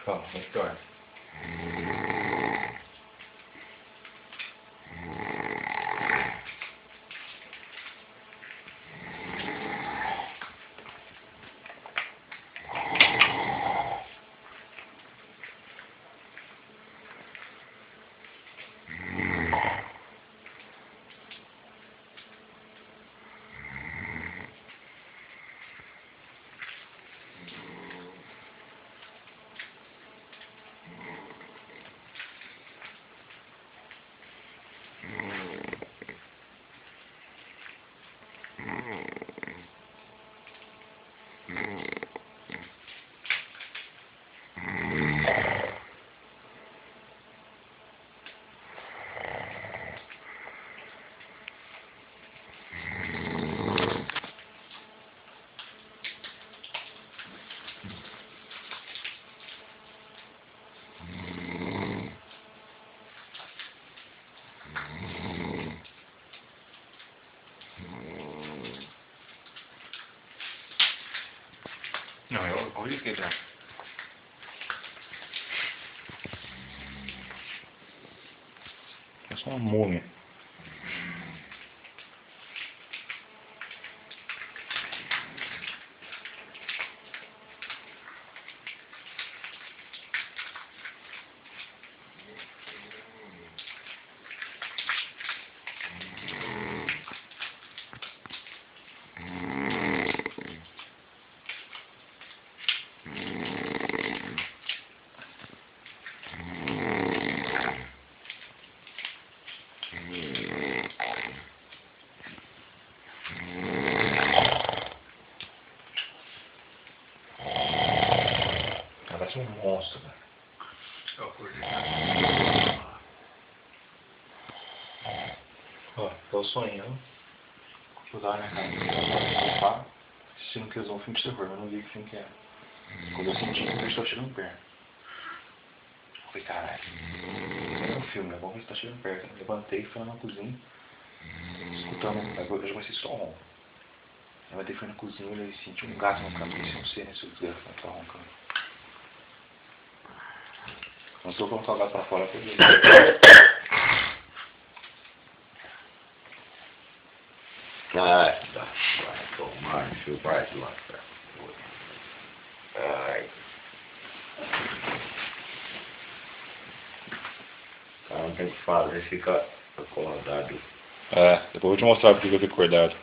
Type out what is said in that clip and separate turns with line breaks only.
Ó, muito torto. Não, eu vou quebrar. É só uma múmia. Parece um monstro, né? Ó, tô sonhando. Vou dar na cara. Assistindo que eles vão filme de terror, mas não vi que filme que é. Quando eu senti que eu estou tirando perna. Falei, caralho. É um filme, é bom que ele está tirando perna. Levantei, fui na cozinha. Escutando, eu já comecei só ronco. Levantei, fui na cozinha e senti um gato no caminho. Não sei se o telefone tá roncando. Não sei colocar o gato pra fora pra ele.
Ai, vai tomar seu pai de lá, cara. Ai. O cara não tem o que fazer, fica acordado.
É, depois eu vou te mostrar porque eu fico acordado.